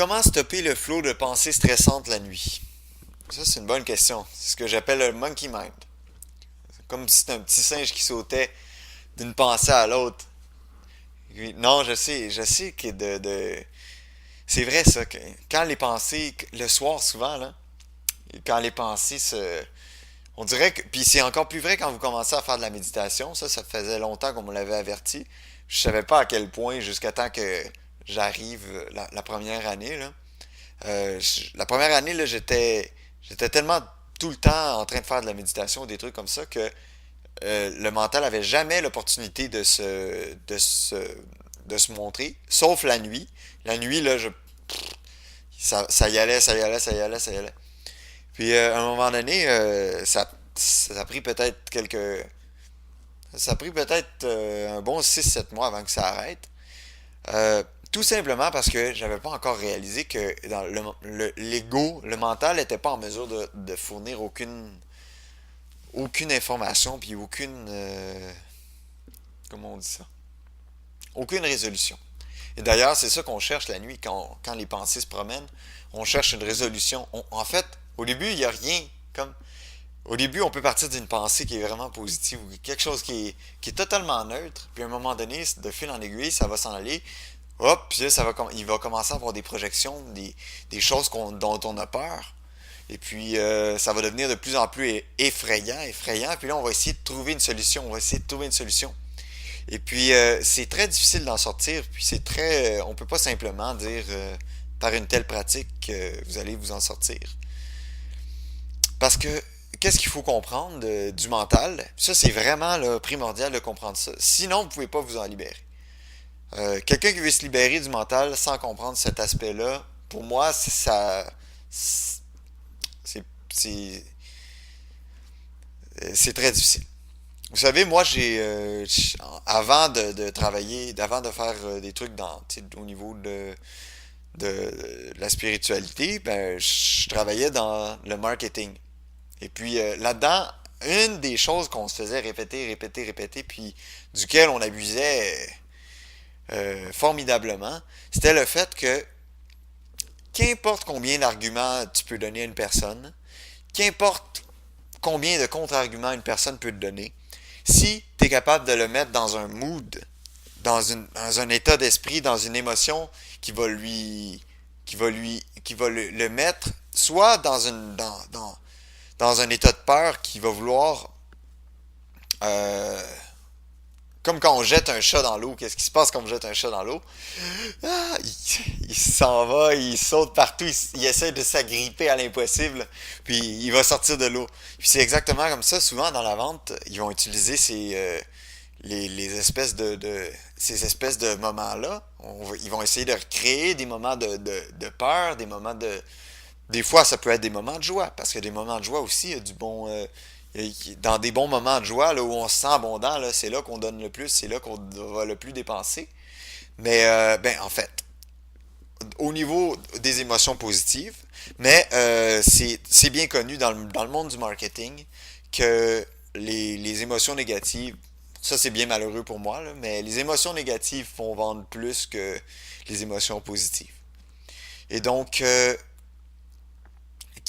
Comment stopper le flot de pensées stressantes la nuit? Ça, c'est une bonne question. C'est ce que j'appelle le monkey mind. C'est comme si c'était un petit singe qui sautait d'une pensée à l'autre. Non, je sais que c'est vrai ça, que quand les pensées, le soir souvent, là, quand les pensées se... On dirait que... Puis c'est encore plus vrai quand vous commencez à faire de la méditation. Ça faisait longtemps qu'on me l'avait averti. Je savais pas à quel point jusqu'à temps que j'arrive la première année, là. La première année, là, j'étais tellement tout le temps en train de faire de la méditation, des trucs comme ça, que le mental avait jamais l'opportunité de se montrer, sauf la nuit. La nuit, là, ça y allait, ça y allait, ça y allait, ça y allait. Puis à un moment donné, ça a pris peut-être quelques... Ça a pris peut-être un bon 6 7 mois avant que ça arrête. Tout simplement parce que j'avais pas encore réalisé que dans l'ego, le mental n'était pas en mesure de fournir aucune information puis aucune comment on dit ça? Aucune résolution. Et d'ailleurs, c'est ça qu'on cherche la nuit quand les pensées se promènent. On cherche une résolution. En fait, au début, il n'y a rien comme. Au début, on peut partir d'une pensée qui est vraiment positive ou quelque chose qui est totalement neutre. Puis à un moment donné, de fil en aiguille, ça va s'en aller. Hop, puis là, il va commencer à avoir des projections, des choses dont on a peur. Et puis, ça va devenir de plus en plus effrayant. Puis là, on va essayer de trouver une solution. On va essayer de trouver une solution. Et puis, c'est très difficile d'en sortir. Puis, on peut pas simplement dire par une telle pratique que vous allez vous en sortir. Parce que, qu'est-ce qu'il faut comprendre du mental? Ça, c'est vraiment là, primordial de comprendre ça. Sinon, vous pouvez pas vous en libérer. Quelqu'un qui veut se libérer du mental sans comprendre cet aspect-là, pour moi, c'est, c'est, c'est très difficile. Vous savez, moi, avant de travailler, avant de faire des trucs au niveau de la spiritualité, ben, je travaillais dans le marketing. Et puis là-dedans, une des choses qu'on se faisait répéter, répéter, répéter, puis duquel on abusait formidablement, c'était le fait que qu'importe combien d'arguments tu peux donner à une personne, qu'importe combien de contre-arguments une personne peut te donner, si tu es capable de le mettre dans un mood, dans un état d'esprit, dans une émotion qui va le mettre soit dans un état de peur qui va vouloir comme quand on jette un chat dans l'eau. Qu'est-ce qui se passe quand on jette un chat dans l'eau? Ah, il s'en va, il saute partout, il essaie de s'agripper à l'impossible, puis il va sortir de l'eau. Puis c'est exactement comme ça, souvent dans la vente, ils vont utiliser les espèces ces espèces de moments-là. Ils vont essayer de recréer des moments de peur, des moments de... Des fois, ça peut être des moments de joie, parce que des moments de joie aussi, il y a du bon... dans des bons moments de joie, là, où on se sent abondant, là, c'est là qu'on donne le plus, c'est là qu'on va le plus dépenser. Mais, ben, en fait, au niveau des émotions positives, mais c'est bien connu dans le monde du marketing que les émotions négatives, ça c'est bien malheureux pour moi, là, mais les émotions négatives font vendre plus que les émotions positives. Et donc,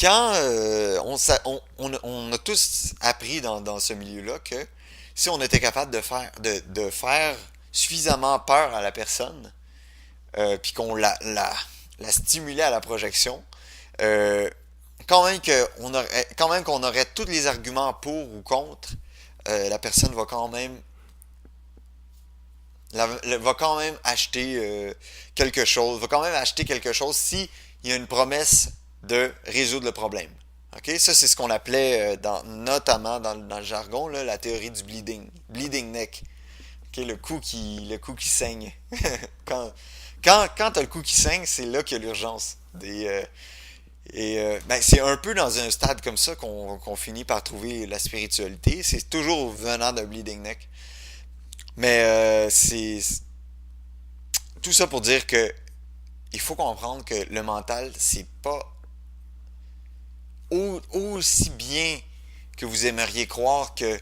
quand on a tous appris dans ce milieu-là que si on était capable de faire suffisamment peur à la personne, puis qu'on la stimulait à la projection, euh, quand même qu'on aurait tous les arguments pour ou contre, la personne va va quand même acheter quelque chose, va quand même acheter quelque chose si il y a une promesse de résoudre le problème. Ok, ça c'est ce qu'on appelait notamment dans le jargon là, la théorie du bleeding neck. Ok, le cou qui saigne. quand quand tu as le cou qui saigne, c'est là qu'il y a l'urgence. Ben, c'est un peu dans un stade comme ça qu'on finit par trouver la spiritualité. C'est toujours venant d'un bleeding neck. Mais c'est tout ça pour dire que il faut comprendre que le mental, c'est pas aussi bien que vous aimeriez croire que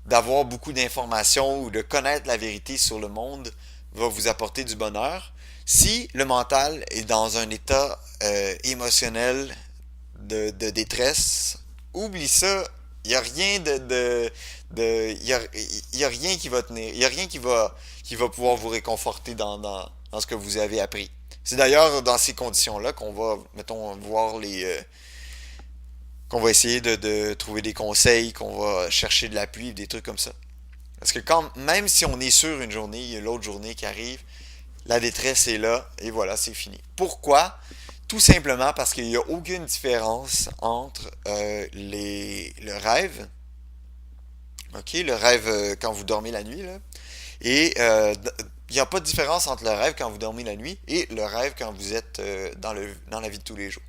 d'avoir beaucoup d'informations ou de connaître la vérité sur le monde va vous apporter du bonheur. Si le mental est dans un état émotionnel de détresse, oublie ça. Il n'y a rien y a rien qui va tenir. Il n'y a rien qui va pouvoir vous réconforter dans ce que vous avez appris. C'est d'ailleurs dans ces conditions-là qu'on va, mettons, voir qu'on va essayer de trouver des conseils, qu'on va chercher de l'appui, des trucs comme ça. Parce que même si on est sûr une journée, il y a l'autre journée qui arrive, la détresse est là, et voilà, c'est fini. Pourquoi? Tout simplement parce qu'il n'y a aucune différence entre le rêve, ok, le rêve quand vous dormez la nuit, là, et il n'y a pas de différence entre le rêve quand vous dormez la nuit et le rêve quand vous êtes dans la vie de tous les jours.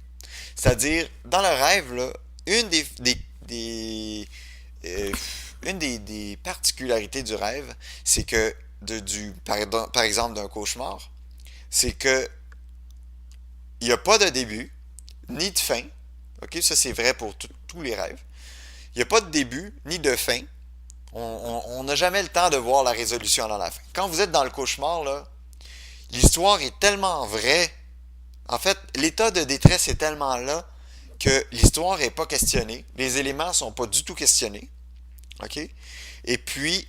C'est-à-dire, dans le rêve, là, une des, euh, des particularités du rêve, c'est que, par exemple, d'un cauchemar, c'est que il n'y a pas de début, ni de fin. Ok, ça c'est vrai pour tous les rêves. Il n'y a pas de début, ni de fin. On n'a jamais le temps de voir la résolution dans la fin. Quand vous êtes dans le cauchemar, là, l'histoire est tellement vraie. En fait, l'état de détresse est tellement là que l'histoire n'est pas questionnée. Les éléments ne sont pas du tout questionnés. OK? Et puis,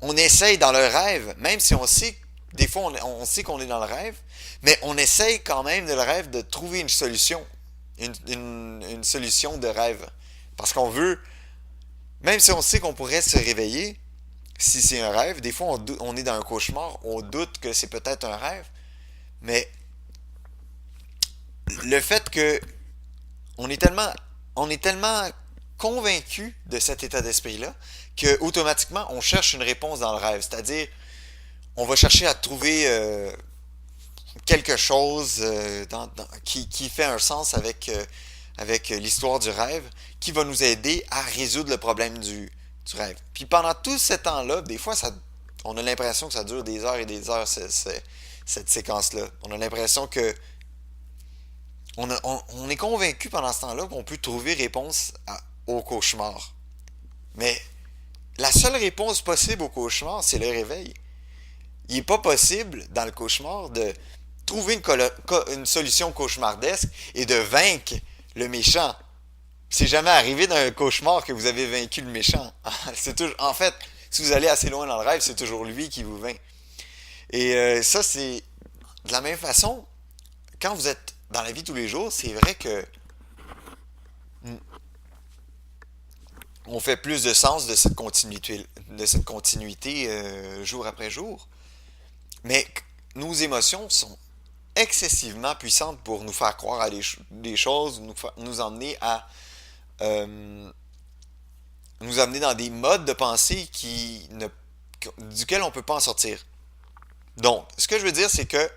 on essaye dans le rêve, même si on sait, des fois on sait qu'on est dans le rêve, mais on essaye quand même dans le rêve de trouver une solution. Une solution de rêve. Parce qu'on veut, même si on sait qu'on pourrait se réveiller, si c'est un rêve, des fois on est dans un cauchemar, on doute que c'est peut-être un rêve, mais le fait que on est tellement convaincu de cet état d'esprit-là que automatiquement on cherche une réponse dans le rêve. C'est-à-dire, on va chercher à trouver quelque chose qui fait un sens avec l'histoire du rêve, qui va nous aider à résoudre le problème du rêve. Puis pendant tout ce temps-là, des fois, on a l'impression que ça dure des heures et des heures, cette séquence-là. On a l'impression que on est convaincu pendant ce temps-là qu'on peut trouver réponse au cauchemar. Mais la seule réponse possible au cauchemar, c'est le réveil. Il n'est pas possible, dans le cauchemar, de trouver une solution cauchemardesque et de vaincre le méchant. C'est jamais arrivé dans un cauchemar que vous avez vaincu le méchant. En fait, si vous allez assez loin dans le rêve, c'est toujours lui qui vous vainc. Et ça, c'est de la même façon, quand vous êtes dans la vie de tous les jours, c'est vrai que on fait plus de sens de cette continuité jour après jour. Mais nos émotions sont excessivement puissantes pour nous faire croire à des choses, nous emmener à nous amener dans des modes de pensée duquel on ne peut pas en sortir. Donc, ce que je veux dire, c'est que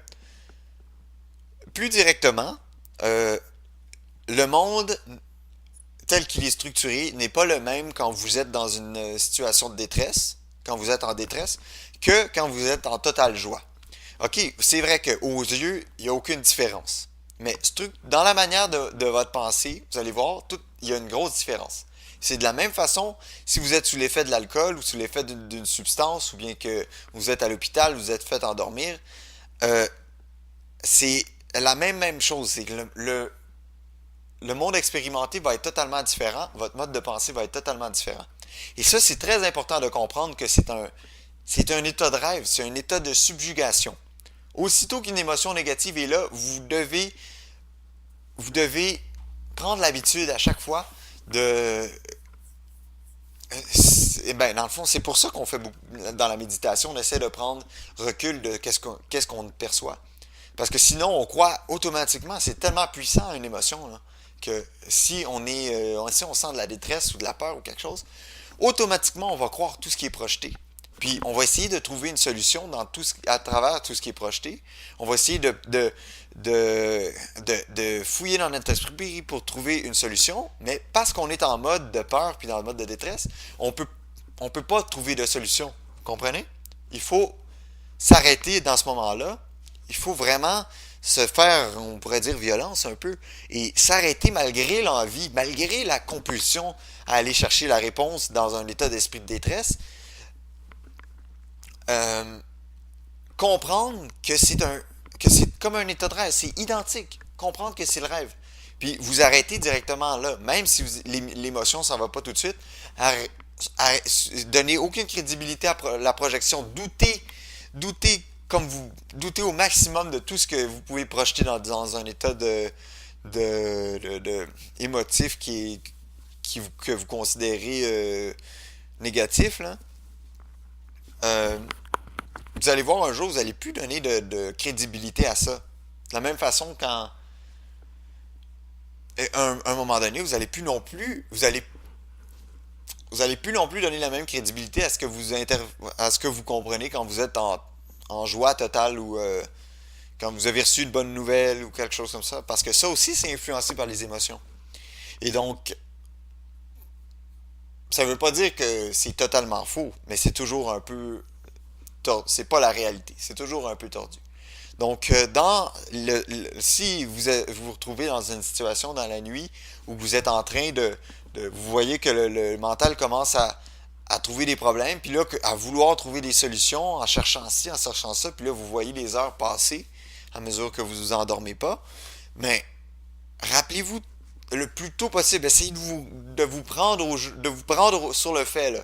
plus directement, le monde tel qu'il est structuré n'est pas le même quand vous êtes dans une situation de détresse, quand vous êtes en détresse, que quand vous êtes en totale joie. OK, c'est vrai qu'aux yeux, il n'y a aucune différence. Mais dans la manière de votre pensée, vous allez voir, il y a une grosse différence. C'est de la même façon, si vous êtes sous l'effet de l'alcool ou sous l'effet d'une substance, ou bien que vous êtes à l'hôpital, vous êtes fait endormir, euh, c'est la même chose. C'est que le monde expérimenté va être totalement différent, votre mode de pensée va être totalement différent. Et ça, c'est très important de comprendre que c'est un état de rêve, c'est un état de subjugation. Aussitôt qu'une émotion négative est là, vous devez prendre l'habitude à chaque fois de... Ben, dans le fond, c'est pour ça qu'on fait dans la méditation, on essaie de prendre recul de qu'est-ce qu'on perçoit. Parce que sinon, on croit automatiquement, c'est tellement puissant une émotion, là, que si si on sent de la détresse ou de la peur ou quelque chose, automatiquement, on va croire tout ce qui est projeté. Puis on va essayer de trouver une solution à travers tout ce qui est projeté. On va essayer de fouiller dans notre esprit pour trouver une solution, mais parce qu'on est en mode de peur puis dans le mode de détresse, on peut pas trouver de solution. Vous comprenez? Il faut s'arrêter dans ce moment-là. Il faut vraiment se faire, on pourrait dire, violence un peu, et s'arrêter malgré l'envie, malgré la compulsion à aller chercher la réponse dans un état d'esprit de détresse. Euh, Comprendre que que c'est comme un état de rêve, c'est identique. Comprendre que c'est le rêve. Puis vous arrêtez directement là, même si l'émotion s'en va pas tout de suite. Arrê- Donnez aucune crédibilité à la projection. Doutez comme vous, doutez au maximum de tout ce que vous pouvez projeter dans un état de émotif que vous considérez négatif. Là. Euh, vous allez voir un jour, vous n'allez plus donner de crédibilité à ça. De la même façon, quand à un moment donné, vous allez plus non plus donner la même crédibilité à ce que vous comprenez quand vous êtes en joie totale ou quand vous avez reçu une bonne nouvelle ou quelque chose comme ça. Parce que ça aussi, c'est influencé par les émotions. Et donc, ça veut pas dire que c'est totalement faux, mais c'est toujours un peu tordu. C'est pas la réalité. C'est toujours un peu tordu. Donc, si vous retrouvez dans une situation dans la nuit où vous êtes en train vous voyez que le mental commence à trouver des problèmes, puis là, à vouloir trouver des solutions en cherchant ci, en cherchant ça, puis là, vous voyez les heures passer à mesure que vous vous endormez pas. Mais rappelez-vous le plus tôt possible, essayez de vous prendre sur le fait, là.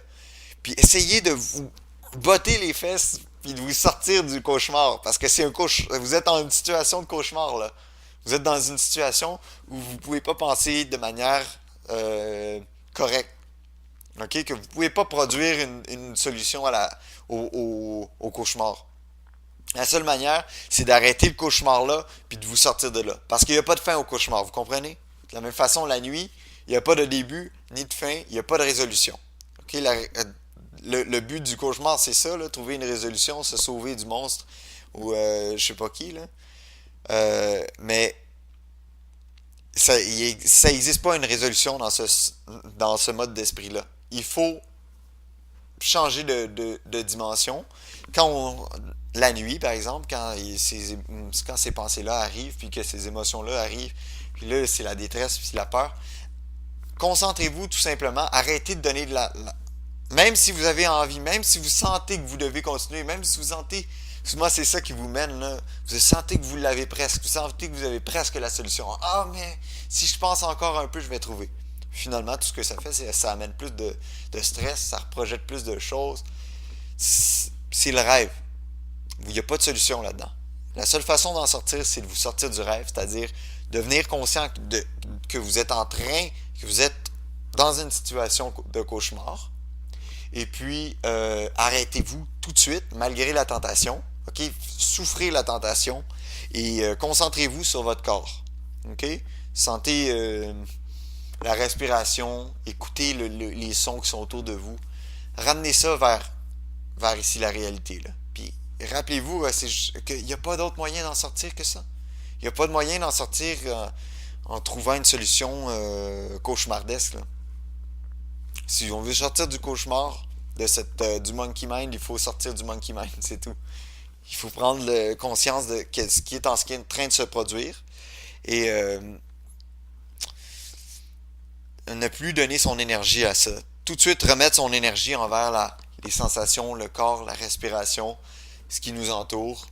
Puis essayez de vous botter les fesses puis de vous sortir du cauchemar. Parce que c'est un cauchemar. Vous êtes en une situation de cauchemar, là. Vous êtes dans une situation où vous ne pouvez pas penser de manière correcte. OK? Que vous ne pouvez pas produire une solution au cauchemar. La seule manière, c'est d'arrêter le cauchemar là puis de vous sortir de là. Parce qu'il n'y a pas de fin au cauchemar, vous comprenez? De la même façon, la nuit, il n'y a pas de début ni de fin, il n'y a pas de résolution. OK? Le but du cauchemar, c'est ça, là, trouver une résolution, se sauver du monstre ou je sais pas qui, là. Mais ça n'existe pas une résolution dans ce mode d'esprit-là. Il faut changer de dimension. La nuit, par exemple, quand ces pensées-là arrivent, puis que ces émotions-là arrivent, puis là, c'est la détresse, puis la peur, concentrez-vous tout simplement, arrêtez de donner même si vous avez envie, même si vous sentez que vous devez continuer, même si vous sentez, souvent c'est ça qui vous mène, là, vous sentez que vous l'avez presque, vous sentez que vous avez presque la solution. Ah, mais si je pense encore un peu, je vais trouver. Finalement, tout ce que ça fait, c'est que ça amène plus de stress, ça projette plus de choses. C'est le rêve. Il n'y a pas de solution là-dedans. La seule façon d'en sortir, c'est de vous sortir du rêve, c'est-à-dire devenir conscient que vous êtes que vous êtes dans une situation de cauchemar. Et puis, arrêtez-vous tout de suite, malgré la tentation. OK? Souffrez la tentation et concentrez-vous sur votre corps. OK? Sentez la respiration, écoutez les sons qui sont autour de vous. Ramenez ça vers ici la réalité. Là. Puis, rappelez-vous qu'il n'y a pas d'autre moyen d'en sortir que ça. Il n'y a pas de moyen d'en sortir en trouvant une solution cauchemardesque. Là. Si on veut sortir du cauchemar, du monkey mind, il faut sortir du monkey mind, c'est tout. Il faut prendre conscience de ce qui est en train de se produire et ne plus donner son énergie à ça. Tout de suite remettre son énergie envers les sensations, le corps, la respiration, ce qui nous entoure.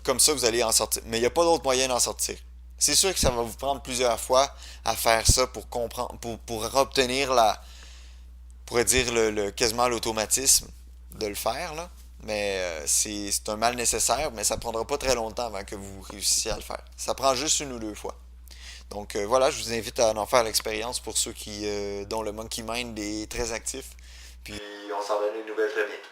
Comme ça, vous allez en sortir. Mais il n'y a pas d'autre moyen d'en sortir. C'est sûr que ça va vous prendre plusieurs fois à faire ça pour comprendre, pour obtenir pourrait dire quasiment l'automatisme de le faire, là. Mais c'est un mal nécessaire, mais ça prendra pas très longtemps avant que vous réussissiez à le faire. Ça prend juste une ou deux fois. Donc voilà, je vous invite à en faire l'expérience pour ceux dont le monkey mind est très actif. Puis on s'en donne une nouvelle très vite.